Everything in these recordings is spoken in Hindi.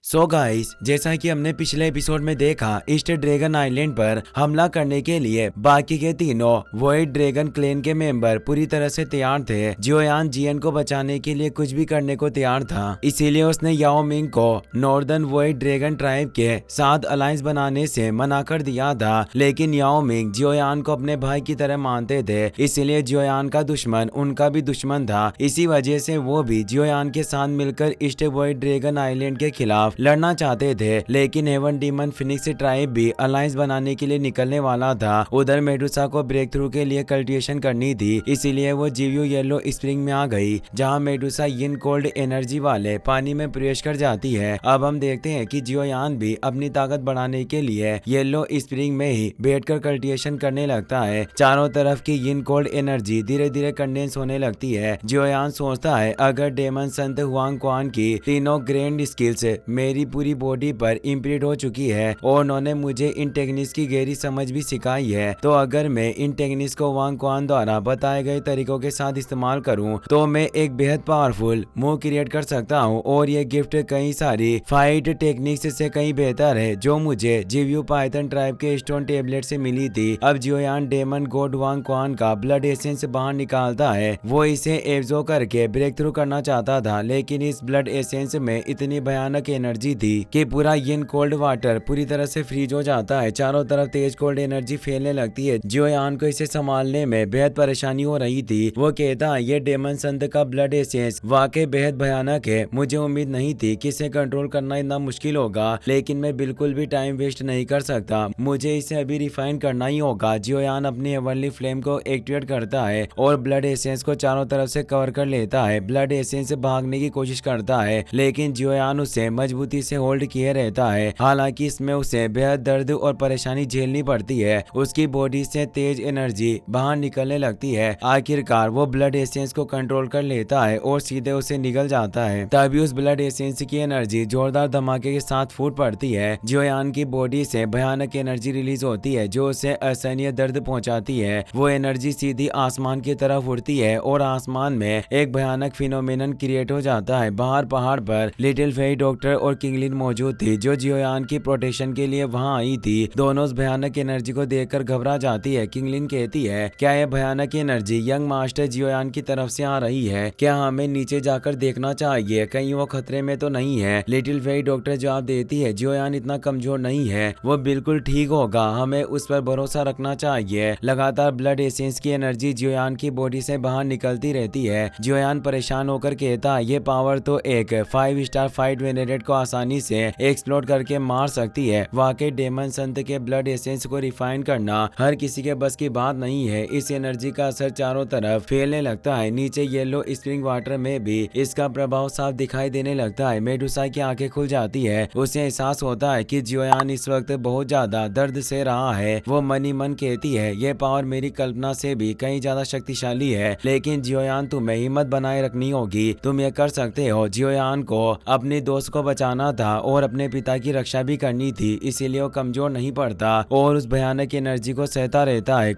सो गाइस, जैसा कि हमने पिछले एपिसोड में देखा, ईस्ट ड्रैगन आइलैंड पर हमला करने के लिए बाकी के तीनों वॉइड ड्रैगन क्लैन के मेंबर पूरी तरह से तैयार थे। जियोयान जियन को बचाने के लिए कुछ भी करने को तैयार था, इसीलिए उसने याओ मिंग को नॉर्दर्न वॉइड ड्रैगन ट्राइब के साथ अलायंस बनाने से मना कर दिया था। लेकिन याओ मिंग जियोयान को अपने भाई की तरह मानते थे, इसलिए जियोयान का दुश्मन उनका भी दुश्मन था। इसी वजह से वो भी जियोयान के साथ मिलकर ईस्ट वॉइड ड्रैगन आइलैंड के खिलाफ लड़ना चाहते थे। लेकिन हेवन डीमन फिनिक्स ट्राइब भी अलायंस बनाने के लिए निकलने वाला था। उधर मेडुसा को ब्रेक थ्रू के लिए कल्टिवेशन करनी थी, इसीलिए वो जीव्यू येलो स्प्रिंग में आ गई, जहां मेडुसा यिन कोल्ड एनर्जी वाले पानी में प्रवेश कर जाती है। अब हम देखते हैं कि जियोयान भी अपनी ताकत बढ़ाने के लिए येलो स्प्रिंग में ही बैठकर कल्टिवेशन करने लगता है। चारों तरफ की यिन कोल्ड एनर्जी धीरे धीरे कंडेंस होने लगती है। जियोयान सोचता है, अगर डेमन संत हुआंग क्वान की तीनों ग्रैंड स्किल्स मेरी पूरी बॉडी पर इम्प्रिंट हो चुकी है और उन्होंने मुझे इन टेक्निक्स की गहरी समझ भी सिखाई है, तो अगर मैं इन टेक्निक्स को वांग क्वान द्वारा बताए गए तरीकों के साथ इस्तेमाल करूं तो मैं एक बेहद पावरफुल मूव क्रिएट कर सकता हूं। और ये गिफ्ट कई सारी फाइट टेक्निक्स से कहीं बेहतर है जो मुझे जीव्यू पाइथन ट्राइब के स्टोन टेबलेट से मिली थी। अब जियोयान डेमन गॉड वांग क्वान का ब्लड एसेंस बाहर निकालता है। वो इसे एब्जॉर्ब करके ब्रेक थ्रू करना चाहता था, लेकिन इस ब्लड एसेंस में इतनी भयानक एनर्जी थी कि पूरा यिन कोल्ड वाटर पूरी तरह से फ्रीज हो जाता है। चारों तरफ तेज कोल्ड एनर्जी फैलने लगती है। जियोयान को इसे संभालने में बेहद परेशानी हो रही थी। वो कहता है, ये डेमन संत का ब्लड एसेंस वाकई बेहद भयानक है। मुझे उम्मीद नहीं थी कि इसे कंट्रोल करना इतना मुश्किल होगा, लेकिन मैं बिल्कुल भी टाइम वेस्ट नहीं कर सकता। मुझे इसे अभी रिफाइन करना ही होगा। जियोयान अपनी हेवनली फ्लेम को एक्टिवेट करता है और ब्लड एसेंस को चारों तरफ से कवर कर लेता है। ब्लड एसेंस भागने की कोशिश करता है, लेकिन जियोयान उसे मजबूती से होल्ड किए रहता है। हालांकि इसमें उसे बेहद दर्द और परेशानी झेलनी पड़ती है। उसकी बॉडी से तेज एनर्जी बाहर निकलने लगती है। आखिरकार वो ब्लड एसेंस को कंट्रोल कर लेता है और सीधे उसे निगल जाता है। तभी उस ब्लड एसेंस की एनर्जी जोरदार धमाके के साथ फूट पड़ती है। जियोयान की बॉडी से भयानक एनर्जी रिलीज होती है जो उसे असहनीय दर्द पहुंचाती है। वो एनर्जी सीधी आसमान की तरफ उड़ती है और आसमान में एक भयानक फिनोमेनन क्रिएट हो जाता है। बाहर पहाड़ पर लिटिल फेई डॉक्टर और किंगलिन मौजूद थी, जो जियोयान की प्रोटेक्शन के लिए वहां आई थी। दोनों उस भयानक एनर्जी को देखकर घबरा जाती है। किंगलिन कहती है, क्या यह भयानक एनर्जी यंग मास्टर जियोयान की तरफ से आ रही है? क्या हमें नीचे जाकर देखना चाहिए, कहीं वो खतरे में तो नहीं है? लिटिल फेई डॉक्टर जवाब देती है, जियोयान इतना कमजोर नहीं है, वो बिल्कुल ठीक होगा, हमें उस पर भरोसा रखना चाहिए। लगातार ब्लड एसेंस की एनर्जी जियोयान की बॉडी से बाहर निकलती रहती है। जियोयान परेशान होकर कहता है, ये पावर तो एक 5 स्टार फाइट वेनेरेट को आसानी से एक्सप्लोड करके मार सकती है। वाकई डेमन संत के ब्लड एसेंस को रिफाइन करना हर किसी के बस की बात नहीं है। इस एनर्जी का असर चारों तरफ फैलने लगता है। नीचे येलो स्प्रिंग वाटर में भी इसका प्रभाव साफ दिखाई देने लगता है। मेडुसा की आंखें खुल जाती है। उसे एहसास होता है कि जियोयान इस वक्त बहुत ज्यादा दर्द से रहा है। वो मन ही मन कहती है, ये पावर मेरी कल्पना से भी कहीं ज्यादा शक्तिशाली है। लेकिन जियोयान, तुम्हें हिम्मत बनाए रखनी होगी, तुम ये कर सकते हो। जियोयान को अपने दोस्त को बचाना था और अपने पिता की रक्षा भी करनी थी, इसीलिए वो कमजोर नहीं पड़ता और उस भयानक एनर्जी को सहता रहता है।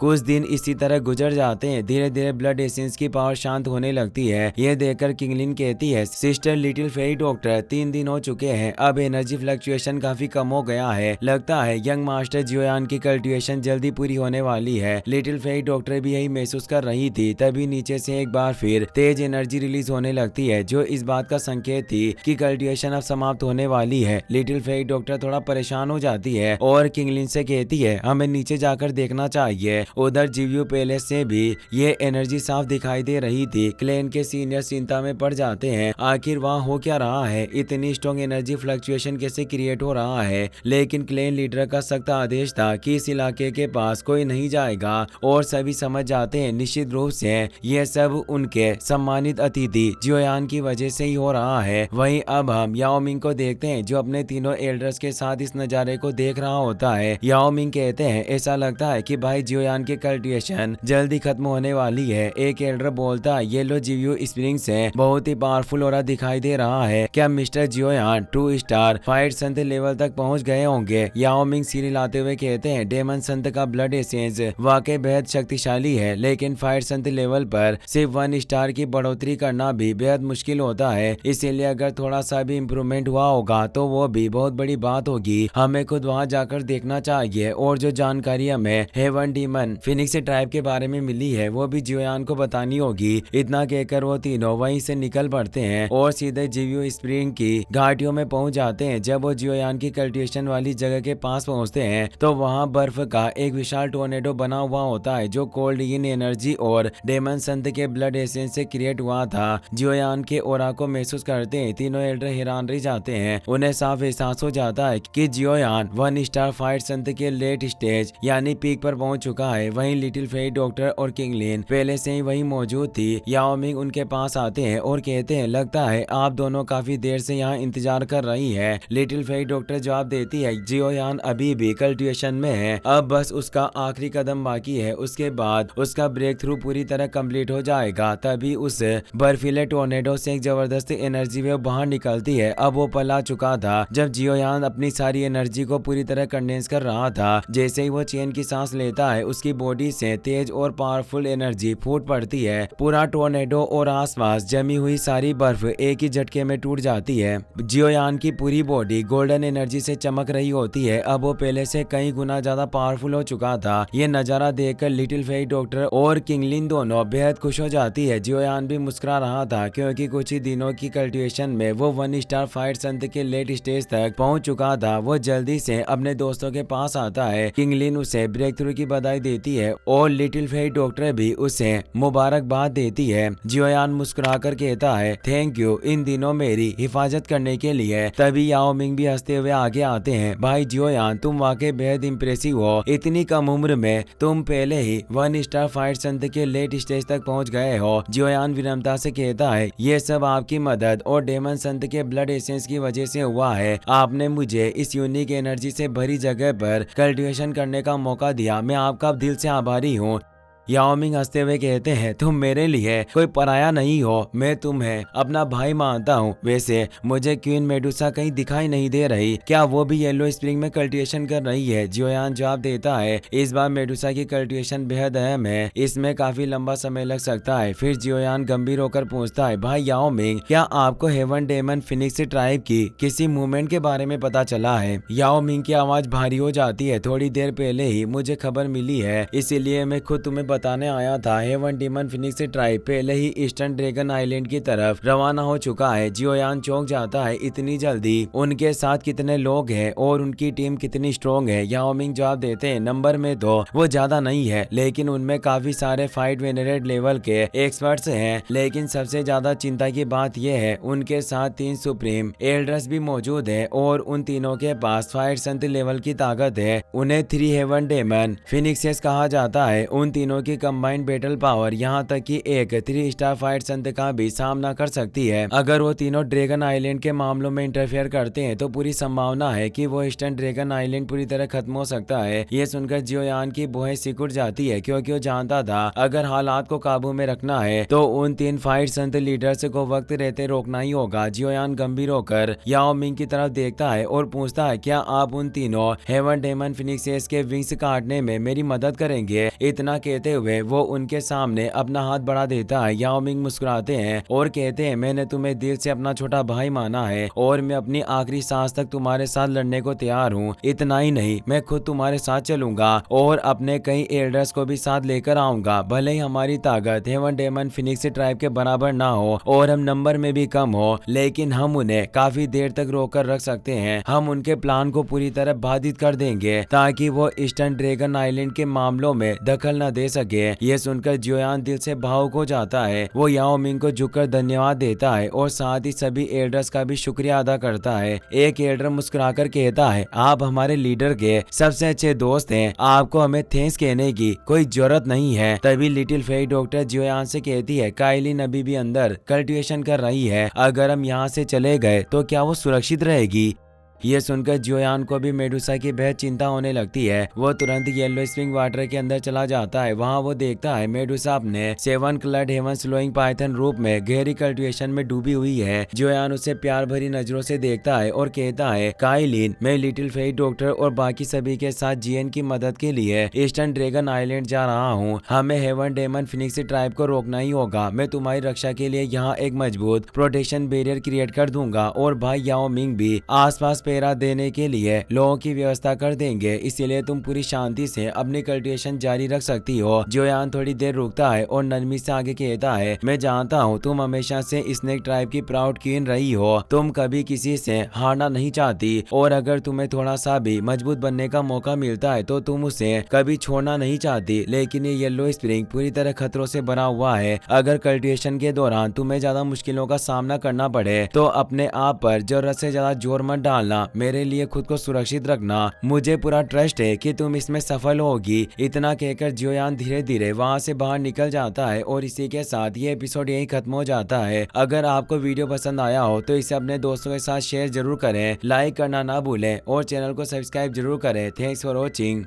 कुछ दिन इसी तरह गुजर जाते हैं। धीरे धीरे ब्लड एसेंस की पावर शांत होने लगती है। यह देखकर किंगलिन कहती है, सिस्टर लिटिल फेई डॉक्टर, 3 दिन हो चुके हैं, अब एनर्जी फ्लक्चुएशन काफी कम हो गया है। लगता है यंग मास्टर जियोयान की कल्टिवेशन जल्दी पूरी होने वाली है। लिटिल फेई डॉक्टर भी यही महसूस कर रही थी। तभी नीचे से एक बार फिर तेज एनर्जी रिलीज होने लगती है, जो इस बात का संकेत थी कि कल्टिवेशन अब समाप्त होने वाली है। लिटिल फेई डॉक्टर थोड़ा परेशान हो जाती है और किंगलिन से कहती है, हमें नीचे जाकर देखना चाहिए। उधर जीव्यू पैलेस से भी ये एनर्जी साफ दिखाई दे रही थी। क्लैन के सीनियर चिंता में पड़ जाते हैं, आखिर वहाँ हो क्या रहा है, इतनी स्ट्रॉन्ग एनर्जी फ्लक्चुएशन कैसे क्रिएट हो रहा है। लेकिन क्लैन लीडर का सख्त आदेश था कि इस इलाके के पास कोई नहीं जाएगा और सभी समझ जाते हैं निश्चित रूप से यह सब उनके सम्मानित अतिथि जियोयान की वजह से ही हो रहा है। वहीं अब हम याओ मिंग को देखते हैं, जो अपने तीनों एल्डर्स के साथ इस नजारे को देख रहा होता है। याओ मिंग कहते हैं, ऐसा लगता है कि भाई जियोयान जियोयान की कल्टिवेशन जल्दी खत्म होने वाली है। एक एल्डर बोलता है, ये लो जीव्यू स्प्रिंग से बहुत ही पावरफुल ऑरा दिखाई दे रहा है। क्या मिस्टर जियोयान 2 स्टार फाइट संत लेवल तक पहुंच गए होंगे? याओ मिंग सिर हिलाते हुए कहते हैं, डेमन संत का ब्लड एसेंस वाकई बेहद शक्तिशाली है, लेकिन फाइट संत लेवल पर सिर्फ 1 स्टार की बढ़ोतरी करना भी बेहद मुश्किल होता है। इसीलिए अगर थोड़ा सा भी इम्प्रूवमेंट हुआ होगा तो वो भी बहुत बड़ी बात होगी। हमें खुद वहां जाकर देखना चाहिए। और जो जानकारी हमें हेवन डीमन फिनिक्स ट्राइब के बारे में मिली है वो भी जियोयान को बतानी होगी। इतना कहकर वो तीनों वहीं से निकल पड़ते हैं और सीधे जीव्यू स्प्रिंग की घाटियों में पहुंच जाते हैं। जब वो जियोयान की कल्टिवेशन वाली जगह के पास पहुंचते हैं तो वहां बर्फ का एक विशाल टोर्नेडो बना हुआ होता है जो कोल्ड इन एनर्जी और डेमन संत के ब्लड एसेंस से क्रिएट हुआ था। जियोयान के ओरा को महसूस करते हैं तीनों एल्डर हैरान रह जाते हैं। उन्हें साफ एहसास हो जाता है कि जियोयान 1 स्टार फाइट संत के लेट स्टेज यानी पीक पर पहुंच चुका है। वहीं लिटिल फेई डॉक्टर और किंगलिन पहले से ही वहीं मौजूद थी। याओ मिंग उनके पास आते हैं और कहते हैं, लगता है आप दोनों काफी देर से यहाँ इंतजार कर रही है। लिटिल फेई डॉक्टर जवाब देती है, जियोयान अभी भी कल्टिवेशन में है, अब बस उसका आखिरी कदम बाकी है, उसके बाद उसका ब्रेक थ्रू पूरी तरह कंप्लीट हो जाएगा। तभी उस बर्फीले टोर्नेडो से एक जबरदस्त एनर्जी वेव बाहर निकलती है। अब वो पल आ चुका था जब जियोयान अपनी सारी एनर्जी को पूरी तरह कंडेंस कर रहा था। जैसे ही वो चैन की सांस लेता है उसकी बॉडी से तेज और पावरफुल एनर्जी फूट पड़ती है। पूरा टोर्नेडो और आसपास जमी हुई सारी बर्फ एक ही झटके में टूट जाती है। जियोयान की पूरी बॉडी गोल्डन एनर्जी से चमक रही होती है। अब वो पहले से कई गुना ज्यादा पावरफुल हो चुका था। ये नजारा देखकर लिटिल फेई डॉक्टर और किंगलिन दोनों बेहद खुश हो जाती है। जियोयान भी मुस्कुरा रहा था क्योंकि कुछ ही दिनों की कल्टिवेशन में वो 1 स्टार फाइट संत के लेट स्टेज तक पहुंच चुका था। वो जल्दी से अपने दोस्तों के पास आता है। किंगलिन उसे ब्रेक थ्रू की बधाई देती है और लिटिल फेई डॉक्टर भी उसे मुबारकबाद देती है। जियोयान मुस्कुराकर कहता है, थैंक यू इन दिनों मेरी हिफाजत करने के लिए। तभी याओ मिंग भी हंसते हुए आगे आते हैं, भाई जियोयान तुम वाकई बेहद इम्प्रेसिव हो। इतनी कम उम्र में तुम पहले ही 1 स्टार फाइट संत के लेट स्टेज तक पहुंच गए हो। जियोयान विनम्रता से कहता है, ये सब आपकी मदद और डेमन संत के ब्लड एसेंस की वजह से हुआ है। आपने मुझे इस यूनिक एनर्जी से भरी जगह पर कल्टिवेशन करने का मौका दिया। मैं आपका दिल से आभारी हूँ। याओ मिंग हंसते हुए कहते हैं, तुम मेरे लिए कोई पराया नहीं हो, मैं तुम्हें अपना भाई मानता हूँ। वैसे मुझे क्वीन मेडुसा कहीं दिखाई नहीं दे रही, क्या वो भी येलो स्प्रिंग में कल्टिवेशन कर रही है? जियोयान जवाब देता है, इस बार मेडुसा की कल्टिवेशन बेहद अहम है, इसमें काफी लंबा समय लग सकता है। फिर जियोयान गंभीर होकर पूछता है, भाई याओ मिंग क्या आपको हेवन डेमन फिनिक्स ट्राइब की किसी मूवमेंट के बारे में पता चला है? याओ मिंग की आवाज भारी हो जाती है, थोड़ी देर पहले ही मुझे खबर मिली है, इसीलिए मैं खुद तुम्हें बताने आया था। हेवन डीमन फिनिक्स ट्राइब पहले ही ईस्टर्न ड्रैगन आइलैंड की तरफ रवाना हो चुका है। जियोयान चौंक जाता है, इतनी जल्दी? उनके साथ कितने लोग हैं और उनकी टीम कितनी स्ट्रॉन्ग है? याओ मिंग जवाब देते हैं, नंबर में तो वो ज्यादा नहीं है, लेकिन उनमें काफी सारे फाइट वेनरेट लेवल के एक्सपर्ट्स हैं। लेकिन सबसे ज्यादा चिंता की बात यह है, उनके साथ 3 सुप्रीम एल्डर्स भी मौजूद है और उन तीनों के पास फाइट संत लेवल की ताकत है। उन्हें 3 हेवन डेमन फिनिक्सेस कहा जाता है। उन तीनों की कंबाइंड बैटल पावर यहाँ तक कि एक 3 स्टार फाइट संत का भी सामना कर सकती है। अगर वो तीनों ड्रैगन आइलैंड के मामलों में इंटरफेयर करते हैं तो पूरी संभावना है कि वो ईस्टर्न ड्रैगन आइलैंड पूरी तरह खत्म हो सकता है। ये सुनकर जियोयान की भौहें सिकुड़ जाती है क्योंकि वो जानता था अगर हालात को काबू में रखना है तो उन 3 फाइट संत लीडर्स को वक्त रहते रोकना ही होगा। जियोयान गंभीर होकर याओ मिंग की तरफ देखता है और पूछता है, क्या आप उन तीनों हेवन डेमन फिनिक्सेस के विंग्स काटने में मेरी मदद करेंगे? इतना कहते हुए वो उनके सामने अपना हाथ बढ़ा देता है। याओ मिंग मुस्कुराते हैं और कहते हैं, मैंने तुम्हें दिल से अपना छोटा भाई माना है और मैं अपनी आखिरी सांस तक तुम्हारे साथ लड़ने को तैयार हूँ। इतना ही नहीं, मैं खुद तुम्हारे साथ चलूंगा और अपने कई एल्डर्स को भी साथ लेकर आऊंगा। भले ही हमारी ताकत हेवन डेमन फिनिक्स ट्राइब के बराबर ना हो और हम नंबर में भी कम हो, लेकिन हम उन्हें काफी देर तक रोककर रख सकते हैं। हम उनके प्लान को पूरी तरह बाधित कर देंगे ताकि वो ईस्टर्न ड्रैगन आइलैंड के मामलों में दखल न दे सके। ये सुनकर जियोयान दिल से भावुक हो जाता है। वो याओ मिंग को झुककर धन्यवाद देता है और साथ ही सभी एल्डर्स का भी शुक्रिया अदा करता है। एक एल्डर मुस्कुराकर कहता है, आप हमारे लीडर के सबसे अच्छे दोस्त हैं, आपको हमें थैंक्स कहने की कोई जरूरत नहीं है। तभी लिटिल फेई डॉक्टर जियोयान से कहती है, काइलिन अभी भी अंदर कल्टिवेशन कर रही है, अगर हम यहाँ से चले गए तो क्या वो सुरक्षित रहेगी? ये सुनकर जियोयान को भी मेडुसा की बेहद चिंता होने लगती है। वो तुरंत येलो स्प्रिंग वाटर के अंदर चला जाता है। वहाँ वो देखता है मेडुसा अपने 7 क्लड हेवन स्लोइंग पाइथन रूप में गहरी कल्टिवेशन में डूबी हुई है। जियोयान उसे प्यार भरी नजरों से देखता है और कहता है, काइलिन, मैं लिटिल फेई डॉक्टर और बाकी सभी के साथ जीएन की मदद के लिए ईस्टर्न ड्रैगन आइलैंड जा रहा हूँ। हमें हेवन डेमन फिनिक्स ट्राइब को रोकना ही होगा। मैं तुम्हारी रक्षा के लिए यहाँ एक मजबूत प्रोटेक्शन बैरियर क्रिएट कर दूंगा और भाई याओ मिंग भी आसपास पहरा देने के लिए लोगों की व्यवस्था कर देंगे, इसीलिए तुम पूरी शांति से अपनी कल्टिवेशन जारी रख सकती हो। जियोयान थोड़ी देर रुकता है और नरमी से आगे कहता है, मैं जानता हूँ तुम हमेशा से स्नेक ट्राइब की प्राउड क्वीन रही हो। तुम कभी किसी से हारना नहीं चाहती और अगर तुम्हें थोड़ा सा भी मजबूत बनने का मौका मिलता है तो तुम उसे कभी छोड़ना नहीं चाहती। लेकिन ये येलो स्प्रिंग पूरी तरह खतरों से भरा हुआ है। अगर कल्टिवेशन के दौरान तुम्हें ज्यादा मुश्किलों का सामना करना पड़े तो अपने आप पर जरूरत से ज्यादा जोर मत डालना। मेरे लिए खुद को सुरक्षित रखना। मुझे पूरा ट्रस्ट है कि तुम इसमें सफल होगी। इतना कहकर जियोयान धीरे धीरे वहां से बाहर निकल जाता है और इसी के साथ ये एपिसोड यही खत्म हो जाता है। अगर आपको वीडियो पसंद आया हो तो इसे अपने दोस्तों के साथ शेयर जरूर करें, लाइक करना ना भूलें और चैनल को सब्सक्राइब जरूर करें। Thanks for watching.